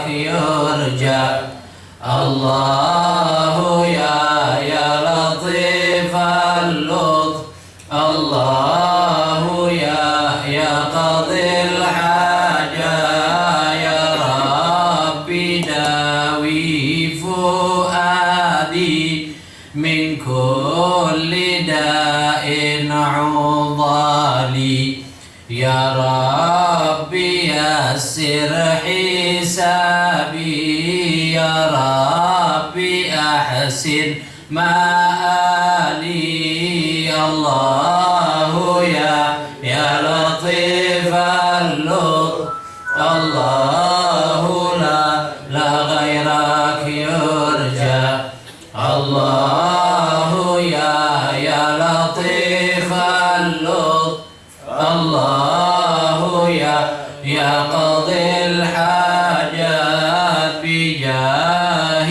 يرجى الله يا لطيف اللطف الله يا قاضي الحاجة يا ربي داوي فؤادي من كل داء عضالي يا ربي يسر حسابي يا ربي أحسن مآلي الله يا لطيف اللطف الله لا غيرك يرجى الله يا لطيف اللطف الله يا قاضي الحاجات بجاه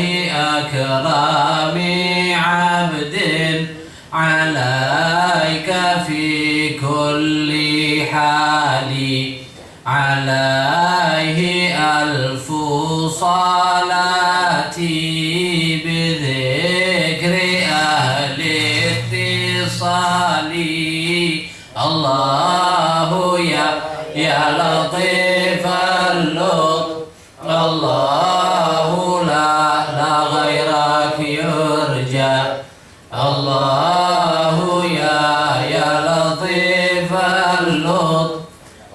أكرم عبد عليك في كل حال عليه ألف صلاة بذكر أهل اتصال الله يا لطيف اللطف الله لا غيرك يرجى الله يا لطيف اللطف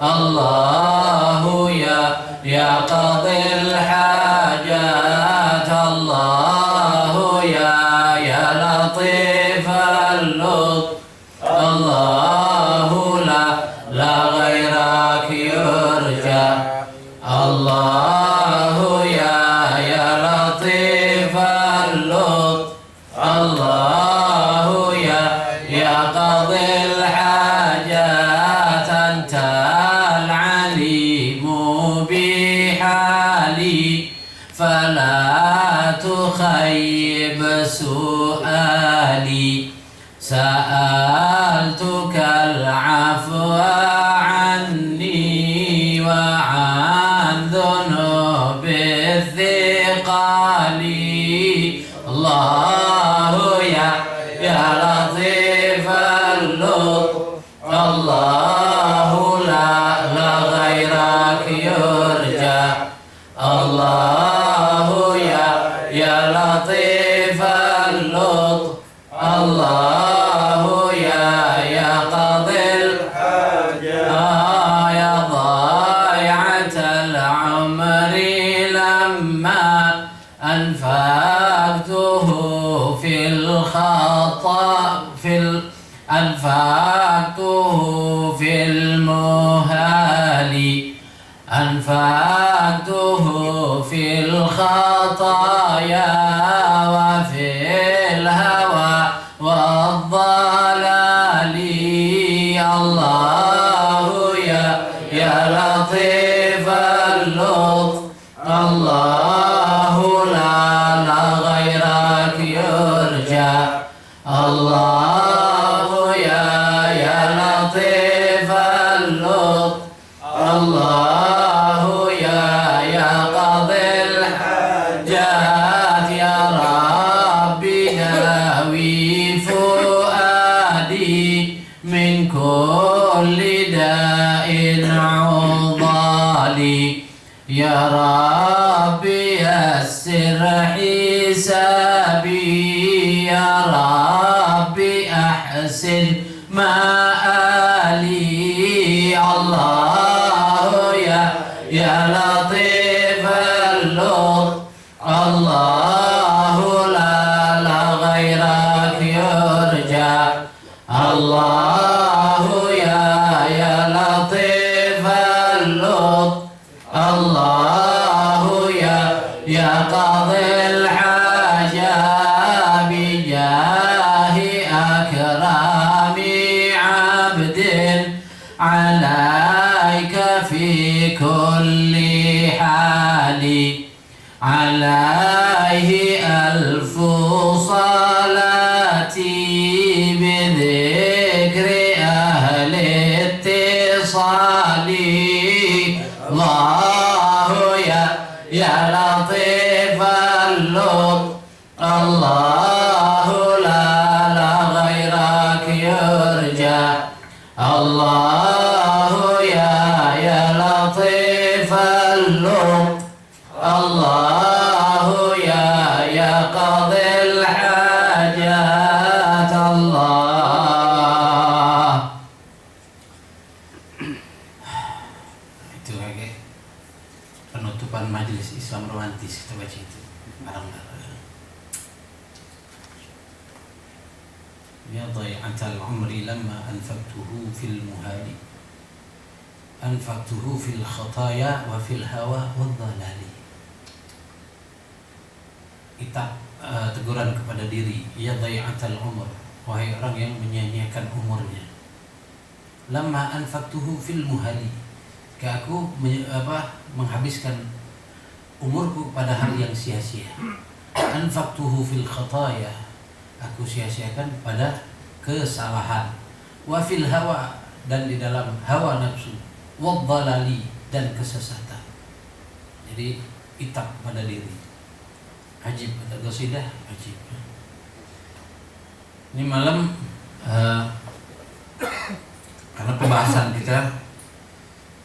الله يا قاضي الحاجات الله يا لطيف اللطف الله لا غيرك يرجى الله يا لطيف اللطف الله يا قاضي الحاجات أنت العليم بحالي فلا تخيب سؤالي سألتك العفو عني وعن ذنوب الثقال الله يا لطيف اللطف الله لا غيرك يرجى الله يا لطيف اللطف الله يا قاضي الحاجة يا ضايعة العمر لما أنفقته في الخطأ أنفقته في المهال أنفقته في الخطايا وفي الهوى والضلال الله يا لطيف اللطف الله لا غيرك يرجى الله يا لطيف اللطف الله يا قاضي الحاجات يا ربي داوي فؤادي من كل داء عضالي يا ربي يسر حسابي يا ربي أحسن مآلي الله يا لطيف اللطف الله لا غيرك يرجى الله يا لطيف اللطف الله يا قاضي الحاجة بجاه أكرم عبد عليك في كل حال عليه ألف صلاة بذكر أهل اتصال الله يا لطيف اللطف الله لا غيرك يرجى الله يا لطيف اللطف الله يا قاضي الحاجات الله. Itu kayak penutupan majelis Islam romantis, kita baca itu bareng-bareng. Ya dhai'atal umri lamma anfaqtuhu fil muhali anfaqtuhu fil khataya wa fil hawa wad dhalali. Kita teguran kepada diri, ya dhai'atal umr, wahai orang yang menyia-nyiakan umurnya. Lamma anfaqtuhu fil muhali, aku menghabiskan umurku pada hal yang sia-sia. Anfaqtuhu fil khataya, aku sia-siakan pada kesalahan. Wa fil hawa, dan di dalam hawa nafsu. Wad dhalali, dan kesesatan. Jadi itak pada diri. Ajib, ada qasidah ajib. Ini malam karena pembahasan kita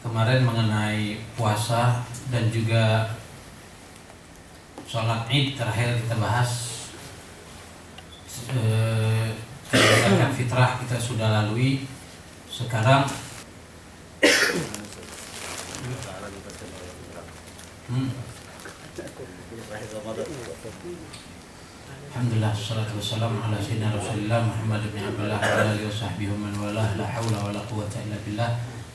kemarin mengenai puasa dan juga sholat Id terakhir kita bahas, zakat fitrah kita sudah lalui. Sekarang alhamdulillah, salatu wassalamu ala sayyidina Rasulillah Muhammad ibn Abdullah wa ala alihi wa sahbihi man walah, la hawla wa la quwwata illa billah.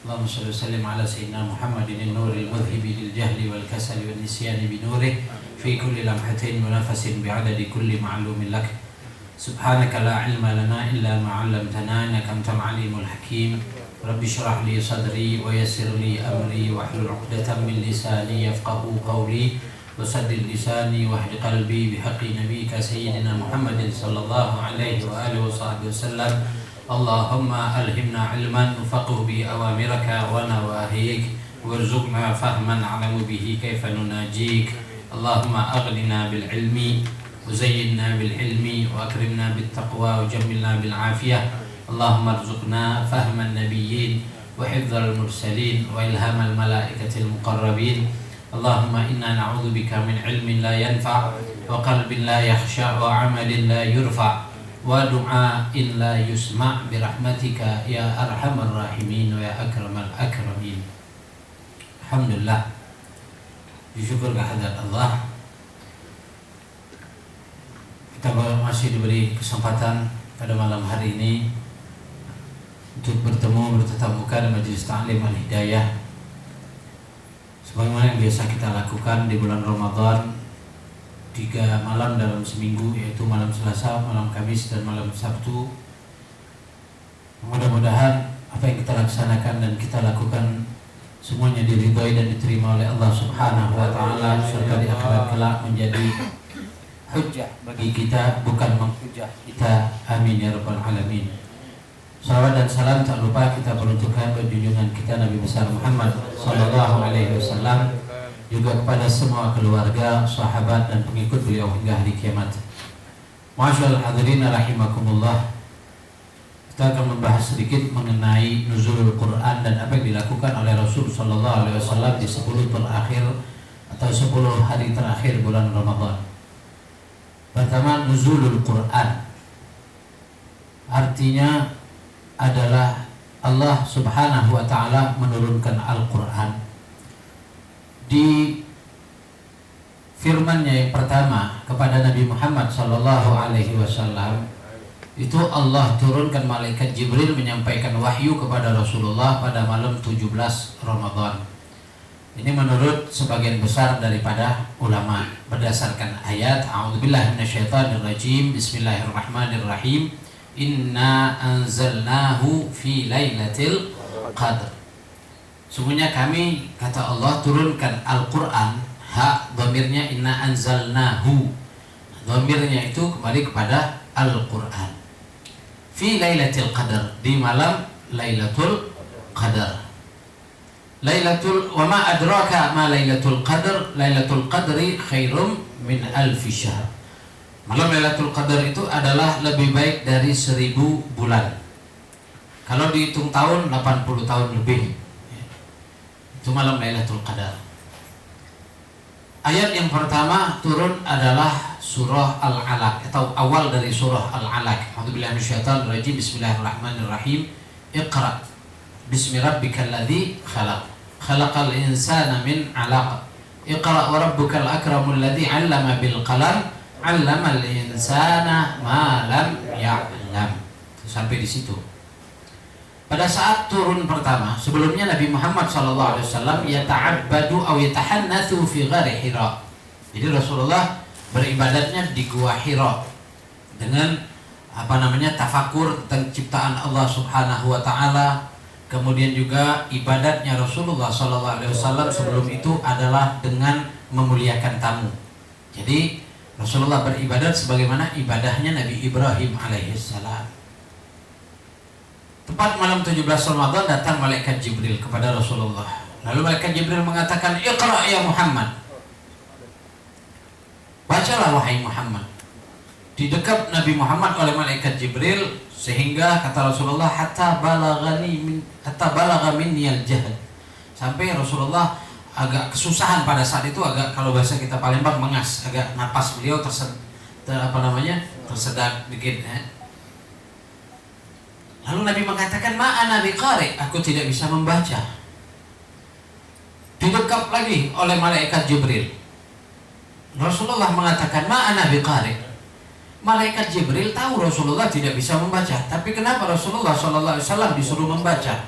Allahumma shalli wa sallim ala sayyidina Muhammadin an-nuril mudhhibi lil jahli wal kasali wan nisyani bi nurihi fi kulli lamhatin wa nafasin bi adadi kulli ma'lumin lak. Subhanaka la ilma lana illa ma 'allamtana innaka antal alimul hakim. Rabbi shrah li sadri wa yassir li amri wa hlul 'uqdatam min lisani yafqahu qawli wasaddid lisani wahdi qalbi bihaqqi nabiyyika sayyidina Muhammadin sallallahu alaihi wa alihi wa sahbihi wasallam. Allahumma alhimna ilman nufaqihu bi awamiraka wa nawahik warzuqna fahman na'lamu bihi kaifa nunajik. Allahumma aghnina bil ilmi وزيننا بالعلم وأكرمنا بالتقوى وجملنا بالعافية. اللهم ارزقنا فهم النبيين وحفظ المرسلين وإلهام الملائكة المقربين. اللهم إنا نعوذ بك من علم لا ينفع وقلب لا يخشع وعمل لا يرفع ودعاء لا يسمع برحمتك يا أرحم الراحمين ويا أكرم الأكرمين. Alhamdulillah, bersyukur kehadirat Allah, kita masih diberi kesempatan pada malam hari ini untuk bertemu, bertatap muka di majelis ta'lim al-hidayah sebagaimana yang biasa kita lakukan di bulan Ramadan, 3 malam dalam seminggu, yaitu malam Selasa, malam Kamis, dan malam Sabtu. Mudah-mudahan apa yang kita laksanakan dan kita lakukan semuanya diridhoi dan diterima oleh Allah Subhanahu wa taala, serta di akhirat kelak menjadi hujjah bagi kita, bukan menghujjah kita. Amin ya rabbal alamin. Salawat dan salam tak lupa kita peruntukkan bagi junjungan kita Nabi besar Muhammad sallallahu alaihi wasallam, juga kepada semua keluarga, sahabat dan pengikut beliau hingga hari kiamat. Masyaallah hadirin rahimakumullah. Kita akan membahas sedikit mengenai nuzulul Quran dan apa yang dilakukan oleh Rasul sallallahu alaihi wasallam di 10 terakhir atau 10 hari terakhir bulan Ramadan. Pertama, nuzulul Quran artinya adalah Allah Subhanahu wa taala menurunkan Al-Quran. Di firman-Nya yang pertama kepada Nabi Muhammad sallallahu alaihi wasallam, itu Allah turunkan malaikat Jibril menyampaikan wahyu kepada Rasulullah pada malam 17 Ramadan. Ini menurut sebagian besar daripada ulama berdasarkan ayat A'udzubillahi minasyaitonirrajim, Bismillahirrahmanirrahim, Inna anzalnahu fi lailatul qadr. Sungguhnya kami, kata Allah, turunkan Al-Quran. Hak dhamirnya inna anzalnahu, dhamirnya itu kembali kepada Al-Quran. Fi lailatul qadr, di malam Lailatul Qadar. Wa ma adraka ma Lailatul Qadar. Lailatul Qadri khairum min alfi syahr. Malam Lailatul Qadar itu adalah lebih baik dari 1000 bulan. Kalau dihitung tahun, 80 tahun lebih. Itu malam Lailatul Qadar. Ayat yang pertama turun adalah surah Al-Alaq atau awal dari surah Al-Alaq. A'udzubillahi minasyaitonir rajim. Bismillahirrahmanirrahim. Iqra bismi rabbikal ladzi khalaq. Khalaqal insana min 'alaq. Iqra wa rabbukal akramul ladzi 'allama bil qalam. 'Allamal insana ma lam ya'lam. Sampai di situ. Pada saat turun pertama, sebelumnya Nabi Muhammad SAW yata'abbadu atau yatahannatsu fi ghari Hira. Jadi Rasulullah beribadatnya di Gua Hira dengan tafakur tentang ciptaan Allah Subhanahu wa taala. Kemudian juga ibadatnya Rasulullah SAW sebelum itu adalah dengan memuliakan tamu. Jadi Rasulullah beribadat sebagaimana ibadahnya Nabi Ibrahim alaihissalam. Tepat malam 17 Ramadan datang malaikat Jibril kepada Rasulullah. Lalu malaikat Jibril mengatakan, "Iqra ya Muhammad." Bacalah wahai Muhammad. Didekap Nabi Muhammad oleh malaikat Jibril sehingga kata Rasulullah hatta balagha minni al-jahd. Sampai Rasulullah agak kesusahan pada saat itu, agak kalau bahasa kita Palembang mengas, agak napas beliau tersedak dikit ya. Lalu Nabi mengatakan, "Ma'ana biqari", aku tidak bisa membaca. Didekap lagi oleh malaikat Jibril. Rasulullah mengatakan, "Ma'ana biqari". Malaikat Jibril tahu Rasulullah tidak bisa membaca, tapi kenapa Rasulullah SAW disuruh membaca?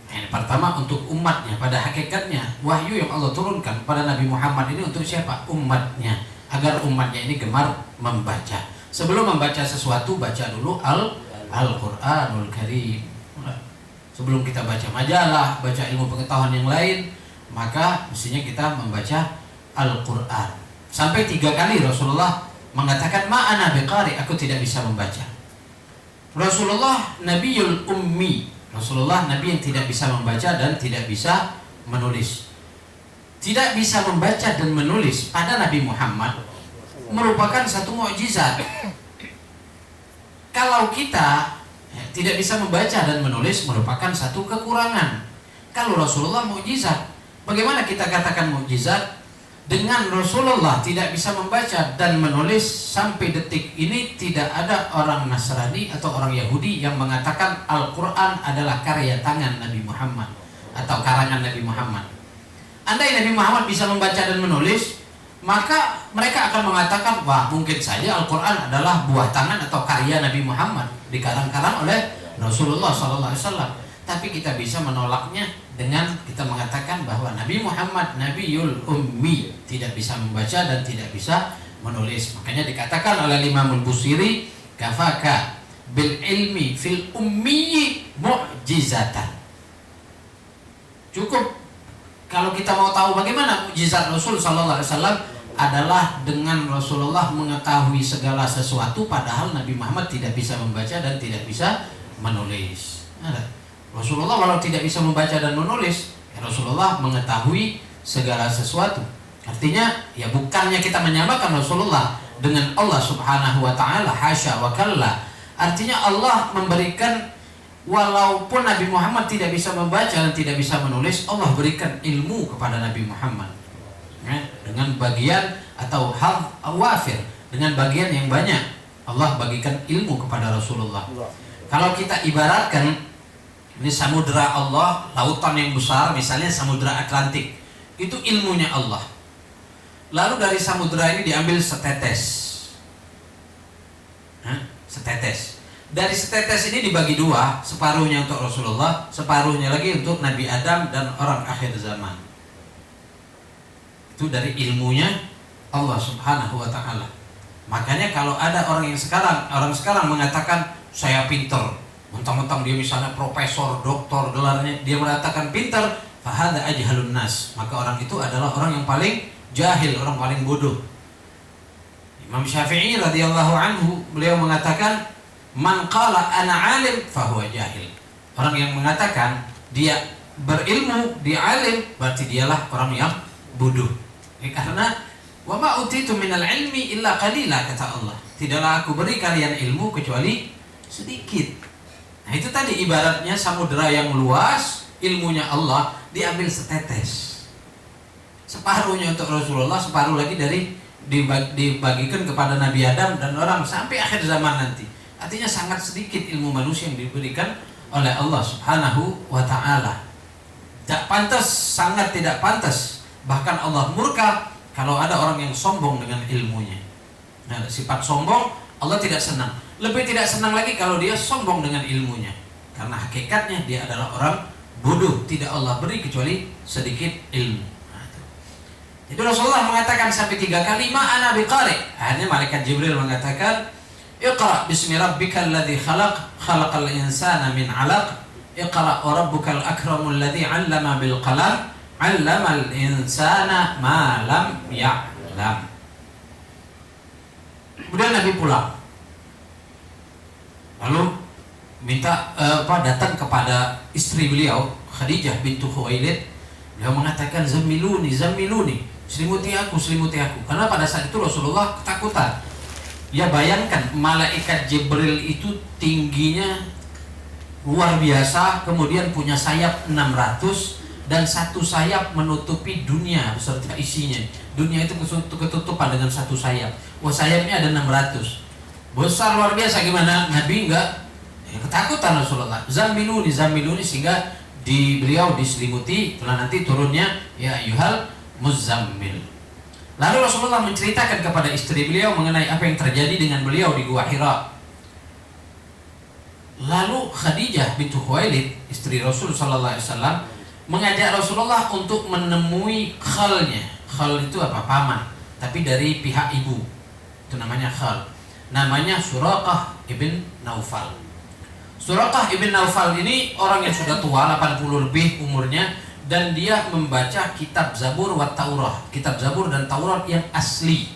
Yang pertama untuk umatnya. Pada hakikatnya wahyu yang Allah turunkan pada Nabi Muhammad ini untuk siapa? Umatnya, agar umatnya ini gemar membaca. Sebelum membaca sesuatu, baca dulu Al-Quranul Karim. Sebelum kita baca majalah, baca ilmu pengetahuan yang lain, maka mestinya kita membaca Al-Quran. Sampai 3 kali Rasulullah mengatakan, "Ma'ana biqari", aku tidak bisa membaca. Rasulullah Nabiyul Ummi. Rasulullah Nabi yang tidak bisa membaca dan tidak bisa menulis. Tidak bisa membaca dan menulis pada Nabi Muhammad merupakan satu mukjizat. Kalau kita tidak bisa membaca dan menulis merupakan satu kekurangan. Kalau Rasulullah mukjizat, bagaimana kita katakan mukjizat? Dengan Rasulullah tidak bisa membaca dan menulis sampai detik ini tidak ada orang Nasrani atau orang Yahudi yang mengatakan Al-Quran adalah karya tangan Nabi Muhammad atau karangan Nabi Muhammad. Andai Nabi Muhammad bisa membaca dan menulis, maka mereka akan mengatakan, wah mungkin saja Al-Quran adalah buah tangan atau karya Nabi Muhammad, dikarang-karang oleh Rasulullah SAW. Tapi kita bisa menolaknya dengan kita mengatakan bahwa Nabi Muhammad Nabiyul Ummi, tidak bisa membaca dan tidak bisa menulis. Makanya dikatakan oleh Imam Al-Busiri, kafaka bil ilmi fil ummi mu'jizatan. Cukup kalau kita mau tahu bagaimana mukjizat Rasul sallallahu alaihi wasallam adalah dengan Rasulullah mengetahui segala sesuatu padahal Nabi Muhammad tidak bisa membaca dan tidak bisa menulis. Rasulullah walau tidak bisa membaca dan menulis, Rasulullah mengetahui segala sesuatu. Artinya ya bukannya kita menyamakan Rasulullah dengan Allah Subhanahu wa taala, hasya wa kalla. Artinya Allah memberikan, walaupun Nabi Muhammad tidak bisa membaca dan tidak bisa menulis, Allah berikan ilmu kepada Nabi Muhammad dengan bagian atau hal wafir, dengan bagian yang banyak. Allah bagikan ilmu kepada Rasulullah. Kalau kita ibaratkan ini samudra Allah, lautan yang besar, misalnya samudra Atlantik, itu ilmunya Allah. Lalu dari samudra ini diambil setetes, setetes. Dari setetes ini dibagi dua, separuhnya untuk Rasulullah, separuhnya lagi untuk Nabi Adam dan orang akhir zaman. Itu dari ilmunya Allah Subhanahu wa taala. Makanya kalau ada orang sekarang mengatakan saya pintar, mentang-mentang dia misalnya profesor, doktor, gelarnya dia mengatakan pintar, fahada ajhalun nas, maka orang itu adalah orang yang paling jahil, orang paling bodoh. Imam Syafi'i radhiyallahu anhu, beliau mengatakan, man qala ana alim fahuwa jahil. Orang yang mengatakan dia berilmu, dia alim, berarti dialah orang yang bodoh. Karena wa ma utitu minal ilmi illa qalila, kata Allah. Tidaklah aku beri kalian ilmu kecuali sedikit. Nah itu tadi ibaratnya samudera yang luas, ilmunya Allah diambil setetes. Separuhnya untuk Rasulullah, separuh lagi dibagikan kepada Nabi Adam dan orang sampai akhir zaman nanti. Artinya sangat sedikit ilmu manusia yang diberikan oleh Allah Subhanahu wa ta'ala. Tidak pantas, sangat tidak pantas. Bahkan Allah murka kalau ada orang yang sombong dengan ilmunya. Nah, sifat sombong Allah tidak senang. Lebih tidak senang lagi kalau dia sombong dengan ilmunya. Karena hakikatnya dia adalah orang bodoh. Tidak Allah beri kecuali sedikit ilmu. Nah, jadi Rasulullah mengatakan sampai 3 kali, ma ana biqari. Akhirnya malaikat Jibril mengatakan, Iqra bismi rabbikal ladzi khalaq, khalaqal insana min 'alaq. Iqra wa rabbukal akramul ladzi 'allama bil qalam, 'allamal insana ma lam ya'lam. Kemudian Nabi pulang. Lalu minta datang kepada istri beliau, Khadijah bintu Khuwailid. Beliau mengatakan, "Zammiluni, zammiluni." Selimuti aku, selimuti aku. Karena pada saat itu Rasulullah ketakutan. Ya bayangkan, malaikat Jibril itu tingginya luar biasa, kemudian punya sayap 600 dan satu sayap menutupi dunia beserta isinya. Dunia itu ketutupan dengan satu sayap. Wah, sayapnya ada 600. Besar luar biasa, gimana? Nabi enggak ketakutan Rasulullah. Zammiluni, zammiluni, sehingga beliau diselimuti. Setelah nanti turunnya ya ayyuhal muzammil. Lalu Rasulullah menceritakan kepada istri beliau mengenai apa yang terjadi dengan beliau di Gua Hira. Lalu Khadijah bintu Khuwailid, istri Rasul sallallahu alaihi wasallam, mengajak Rasulullah untuk menemui khalnya. Khal itu apa? Paman, tapi dari pihak ibu. Itu namanya khal. Namanya Suraqah ibn Naufal. Suraqah ibn Naufal ini orang yang sudah tua, 80 lebih umurnya, dan dia membaca kitab Zabur wa Taurah, kitab Zabur dan Taurat yang asli.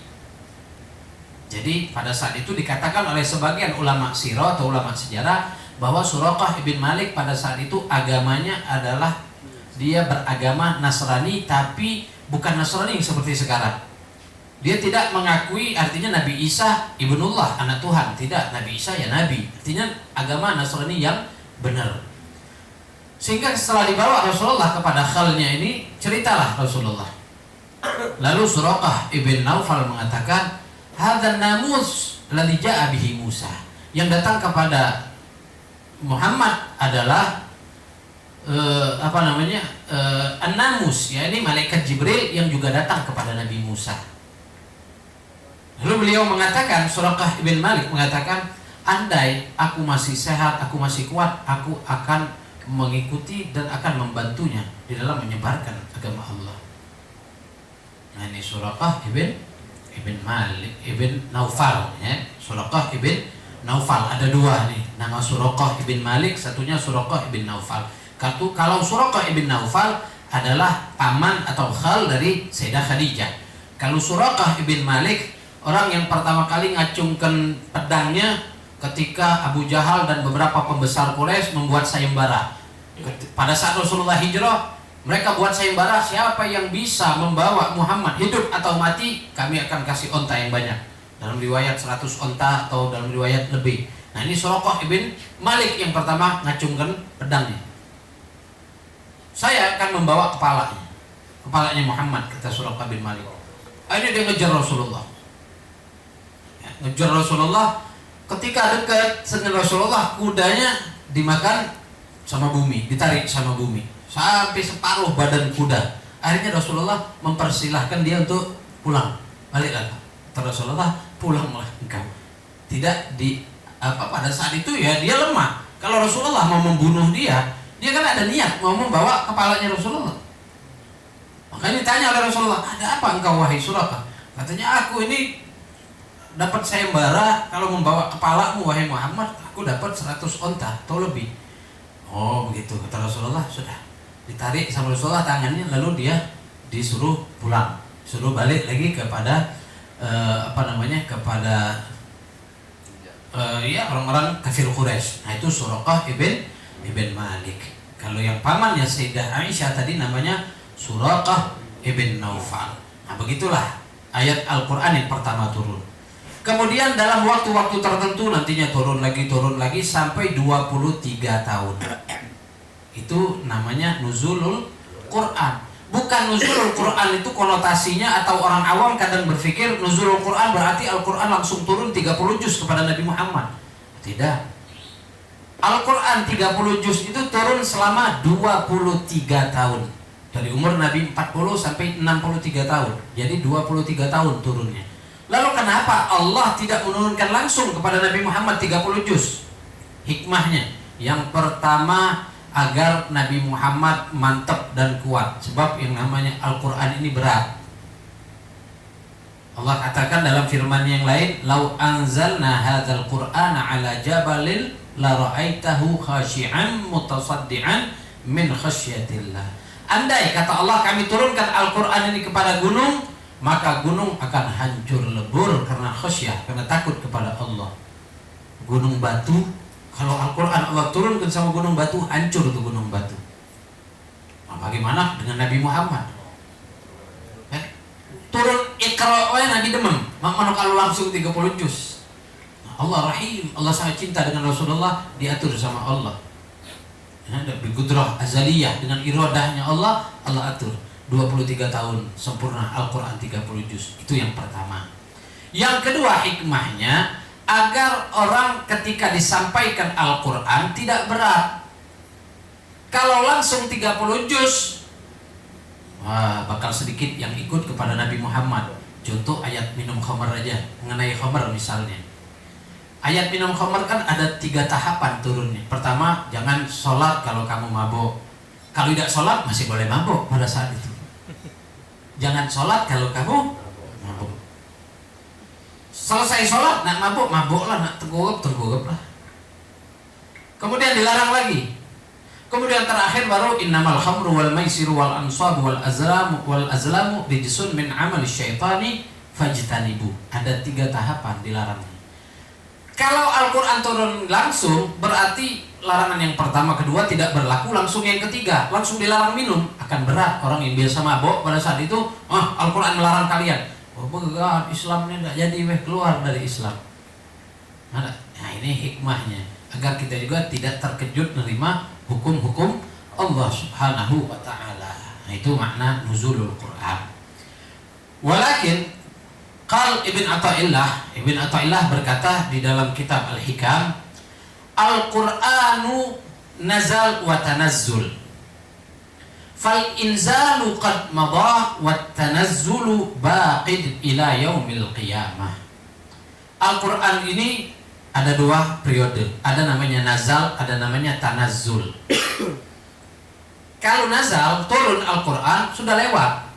Jadi pada saat itu dikatakan oleh sebagian ulama sirah atau ulama sejarah bahwa Suraqah ibn Malik pada saat itu agamanya adalah dia beragama Nasrani, tapi bukan Nasrani seperti sekarang. Dia tidak mengakui artinya Nabi Isa ibnullah, anak Tuhan. Tidak, Nabi Isa ya Nabi. Artinya agama Nasrani yang benar. Sehingga setelah dibawa Rasulullah kepada khalnya ini, ceritalah Rasulullah. Lalu Suraqah ibn Naufal mengatakan, hadzal namus alladzi jaa bihi Musa. Yang datang kepada Muhammad adalah An-Namus, ya, ini malaikat Jibril yang juga datang kepada Nabi Musa. Lalu beliau mengatakan, Suraqah ibn Malik mengatakan, andai aku masih sehat, aku masih kuat, aku akan mengikuti dan akan membantunya di dalam menyebarkan agama Allah. Nah, ini Suraqah ibn Malik ibn Naufal, ya. Suraqah ibn Naufal ada dua nih, nama Suraqah ibn Malik, satunya Suraqah ibn Naufal. Kalau Suraqah ibn Naufal adalah paman atau khal dari Sayyidah Khadijah. Kalau Suraqah ibn Malik orang yang pertama kali ngacungkan pedangnya ketika Abu Jahal dan beberapa pembesar Quraisy membuat sayembara. Pada saat Rasulullah hijrah, mereka buat sayembara, siapa yang bisa membawa Muhammad hidup atau mati, kami akan kasih onta yang banyak. Dalam riwayat 100 onta atau dalam riwayat lebih. Nah, ini Suraqah ibn Malik yang pertama ngacungkan pedangnya. Saya akan membawa kepalanya Muhammad, kata Suraqah bin Malik. Akhirnya dia ngejar Rasulullah. Ya, ngejar Rasulullah. Ketika dekat dengan Rasulullah, kudanya dimakan sama bumi, ditarik sama bumi sampai separuh badan kuda. Akhirnya Rasulullah mempersilahkan dia untuk pulang. Baliklah, kata Rasulullah, pulanglah engkau. Tidak pada saat itu ya dia lemah. Kalau Rasulullah mau membunuh dia kan ada niat mau membawa kepalanya Rasulullah. Makanya ditanya oleh Rasulullah, ada apa engkau wahai Suraqah? Katanya, aku ini dapat sayembara, kalau membawa kepalamu wahai Muhammad, aku dapat 100 onta atau lebih. Oh begitu, kata Rasulullah. Sudah ditarik sama Rasulullah tangannya, lalu dia disuruh pulang, suruh balik lagi kepada kepada orang-orang kafir Quraisy. Nah, itu Suraqah ibn Malik. Kalau yang pamannya Sayyidah Aisyah tadi namanya Suraqah ibn Naufal. Nah begitulah ayat Al-Quran yang pertama turun. Kemudian dalam waktu-waktu tertentu nantinya turun lagi sampai 23 tahun. Itu namanya nuzulul Quran. Bukan nuzulul Quran itu konotasinya, atau orang awam kadang berpikir nuzulul Quran berarti Al-Quran langsung turun 30 juz kepada Nabi Muhammad. Tidak. Al-Quran 30 juz itu turun selama 23 tahun. Dari umur Nabi 40 sampai 63 tahun. Jadi 23 tahun turunnya. Lalu kenapa Allah tidak menurunkan langsung kepada Nabi Muhammad 30 juz? Hikmahnya, yang pertama agar Nabi Muhammad mantap dan kuat. Sebab yang namanya Al-Quran ini berat. Allah katakan dalam firman yang lain, "Lau anzalna hadzal Qur'ana 'ala jabalin la ra'aitahu khashi'an mutasaddian min khasyatillah." Andai kata Allah kami turunkan Al-Quran ini kepada gunung, maka gunung akan hancur lebur karena khasyah, karena takut kepada Allah. Gunung batu, kalau Al-Quran Allah turunkan sama gunung batu, hancur tuh gunung batu. Nah, bagaimana dengan Nabi Muhammad? Turun Iqra Nabi demam, mana kalau langsung 30 juz. Nah, Allah Rahim, Allah sangat cinta dengan Rasulullah, diatur sama Allah. Bigudrah azaliyah, dengan iradahnya Allah, Allah atur 23 tahun sempurna Al-Quran 30 juz. Itu yang pertama. Yang kedua hikmahnya, agar orang ketika disampaikan Al-Quran tidak berat. Kalau langsung 30 juz, wah, bakal sedikit yang ikut kepada Nabi Muhammad. Contoh ayat minum khamar aja, mengenai khamar misalnya. Ayat minum khamar kan ada 3 tahapan turunnya. Pertama, jangan sholat kalau kamu mabuk. Kalau tidak sholat masih boleh mabuk pada saat itu. Jangan sholat kalau kamu mabuk. Selesai sholat, nak mabuk, mabuklah, nak tergugap lah. Kemudian dilarang lagi. Kemudian terakhir baru innamal khamru wal maisiru wal ansabu wal azlamu rijsun min amali syaitani fajtanibu. Ada 3 tahapan dilarangnya. Kalau Al-Quran turun langsung, berarti larangan yang pertama, kedua tidak berlaku, langsung yang ketiga, langsung dilarang minum. Akan berat orang yang biasa mabuk pada saat itu, Al-Quran melarang kalian. Oh begat, Islamnya tidak jadi keluar dari Islam. Nah ini hikmahnya, agar kita juga tidak terkejut menerima hukum-hukum Allah Subhanahu wa ta'ala. Nah itu makna nuzulul Quran. Walakin qal Ibn Athaillah berkata di dalam kitab Al-Hikam, Al-Qur'anu nazal wa tanazzul, fal inzalu qad madah wa tanazzulu baqid ila yaumil qiyamah. Al-Quran ini ada 2 periode, ada namanya nazal, ada namanya tanazzul. Kalau nazal, turun Al-Quran, sudah lewat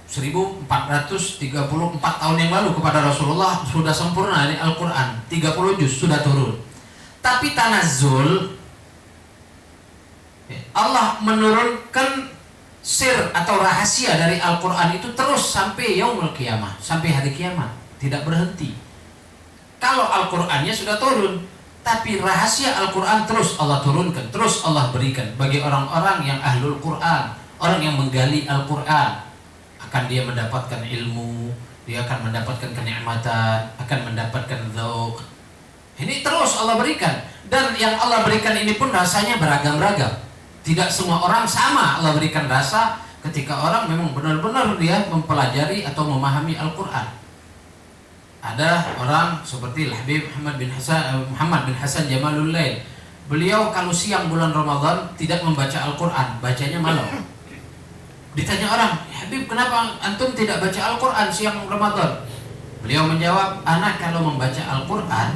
1434 tahun yang lalu kepada Rasulullah, sudah sempurna ini Al-Quran 30 juz sudah turun. Tapi tanazzul, Allah menurunkan sir atau rahasia dari Al-Quran itu terus sampai yaumul qiyamah, sampai hari kiamat, tidak berhenti. Kalau Al-Qurannya sudah turun, tapi rahasia Al-Quran terus Allah turunkan, terus Allah berikan bagi orang-orang yang ahlul Quran, orang yang menggali Al-Quran. Akan dia mendapatkan ilmu, dia akan mendapatkan kenikmatan, akan mendapatkan dzauq. Ini terus Allah berikan, dan yang Allah berikan ini pun rasanya beragam-ragam. Tidak semua orang sama Allah berikan rasa ketika orang memang benar-benar dia mempelajari atau memahami Al-Quran. Ada orang seperti Habib Muhammad bin Hasan Jamalul Lail. Beliau kalau siang bulan Ramadan tidak membaca Al-Quran, bacanya malam. Ditanya orang, Habib kenapa antum tidak baca Al-Quran siang Ramadan? Beliau menjawab, anak kalau membaca Al-Quran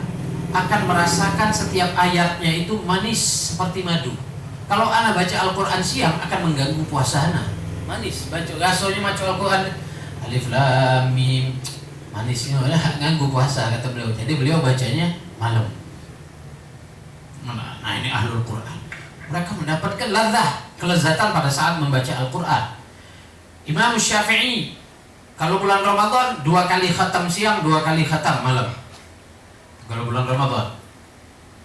akan merasakan setiap ayatnya itu manis seperti madu. Kalau anak baca Al-Quran siang akan mengganggu puasa anak. Manis, baca gasonya baca Al-Quran Alif Lam Mim, manisnya ganggu puasa kata beliau. Jadi beliau bacanya malam. Nah ini ahlul Quran, mereka mendapatkan ladzah, kelezatan pada saat membaca Al-Quran. Imam Syafi'i kalau bulan Ramadan 2 kali khatam siang, 2 kali khatam malam. Kalau bulan Ramadan.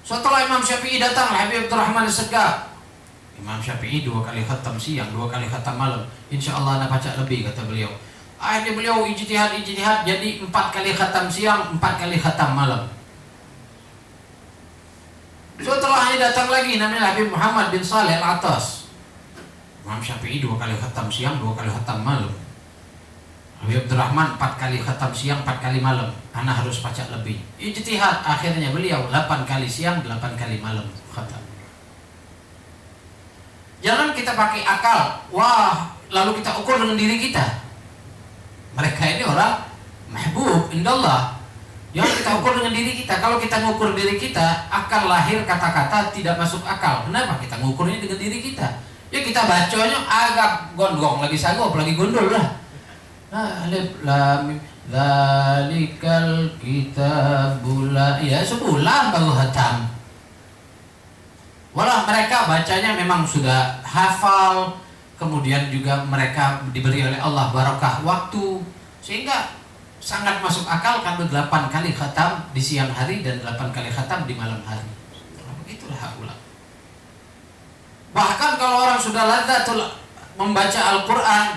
Setelah Imam Syafi'i datang Habib Abdurrahman As-Segaf, Imam Syafi'i 2 kali khatam siang, 2 kali khatam malam. Insya Allah anak baca lebih, kata beliau. Akhirnya beliau ijtihad jadi 4 kali khatam siang, 4 kali khatam malam. Setelahnya datang lagi namanya Habib Muhammad bin Saleh Al-Attas. Imam Syafi'i 2 kali khatam siang, 2 kali khatam malam. Habib Abdurrahman 4 kali khatam siang, 4 kali malam. Anak harus baca lebih. Ijtihad, akhirnya beliau 8 kali siang, 8 kali malam khatam. Jangan kita pakai akal, wah, lalu kita ukur dengan diri kita. Mereka ini orang mahbub indallah. Yang kita ukur dengan diri kita. Kalau kita ngukur diri kita, akan lahir kata-kata tidak masuk akal. Kenapa? Kita ngukurnya dengan diri kita. Ya kita bacanya agak gondrong lagi sago, apalagi gondol lah. Alif lam mim dzalikal kitabul la, ya sebulan baru khatam. Walau mereka bacanya memang sudah hafal, kemudian juga mereka diberi oleh Allah barakah waktu, sehingga sangat masuk akal kalau 8 kali khatam di siang hari dan 8 kali khatam di malam hari. Begitulah haula. Bahkan kalau orang sudah ladzatul membaca Al-Quran,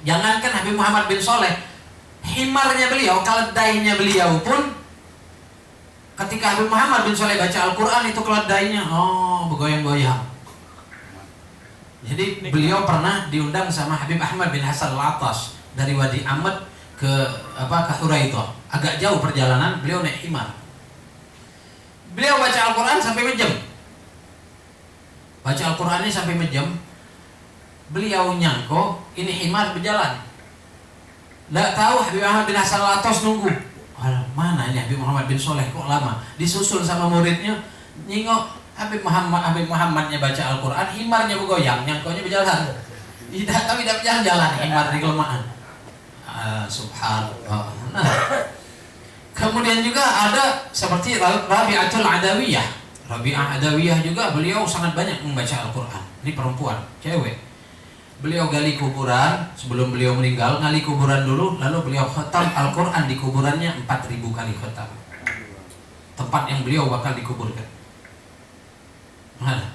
jangankan Habib Muhammad bin Saleh, himarnya beliau, keledainya beliau pun ketika Habib Muhammad bin Saleh baca Al-Quran itu keledainya bergoyang-goyang. Jadi beliau pernah diundang sama Habib Ahmad bin Hasan Al-Attas dari Wadi Ahmad ke Huraithah. Agak jauh perjalanan, beliau naik himar. Beliau baca Al-Quran sampai menjam. Baca Al-Qurannya sampai menjam. Beliau nyangko ini himar berjalan. Tidak tahu Habib Ahmad bin Hasan Al-Attas nunggu. Mana ini Habib Muhammad bin Saleh kok lama? Disusul sama muridnya, nyingok Habib Muhammadnya baca Al-Quran, himarnya bergoyang, nyangkonya berjalan. Tapi tidak berjalan, himar di kelemahan. Subhanallah. Nah, kemudian juga ada seperti Rabi'atul Adawiyah. Rabi'ah Adawiyah juga beliau sangat banyak membaca Al-Quran. Ini perempuan, cewek. Beliau gali kuburan sebelum beliau meninggal, gali kuburan dulu, lalu beliau khatam Al-Quran di kuburannya 4.000 kali khatam. Tempat yang beliau bakal dikuburkan. Nah,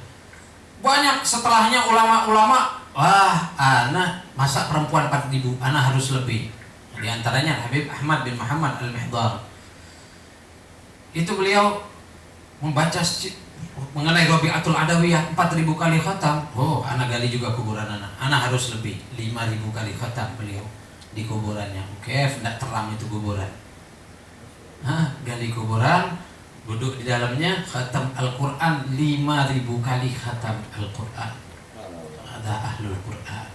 banyak setelahnya ulama-ulama, wah, anak masa perempuan 4.000, anak harus lebih. Di antaranya Habib Ahmad bin Muhammad Al-Mihdar. Itu beliau membaca mengenai Rabi'atul Adawiyah 4.000 kali khatam. Anak gali juga kuburan anak. Anak harus lebih 5.000 kali khatam beliau di kuburannya. Tidak terang itu kuburan. Gali kuburan, duduk di dalamnya, khatam Al-Quran 5.000 kali khatam Al-Quran. Ada ahlul Quran.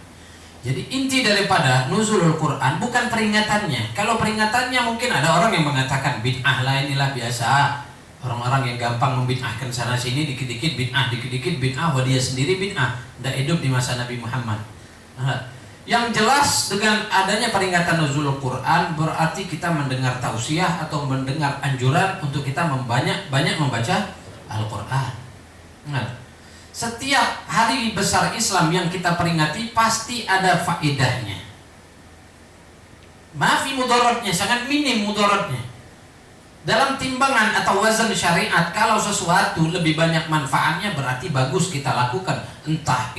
Jadi inti daripada nuzulul Quran bukan peringatannya. Kalau peringatannya mungkin ada orang yang mengatakan bid'ah lah, inilah biasa. Orang-orang yang gampang membid'ahkan sana sini, dikit-dikit bid'ah, dia sendiri bid'ah. Tidak hidup di masa Nabi Muhammad. Yang jelas dengan adanya peringatan nuzulul Quran berarti kita mendengar tausiah atau mendengar anjuran untuk kita banyak membaca Al-Quran. Setiap hari besar Islam yang kita peringati pasti ada faedahnya. Maafi mudaratnya, sangat minim mudaratnya. Dalam timbangan atau wazan syariat, kalau sesuatu lebih banyak manfaatnya berarti bagus kita lakukan. Entah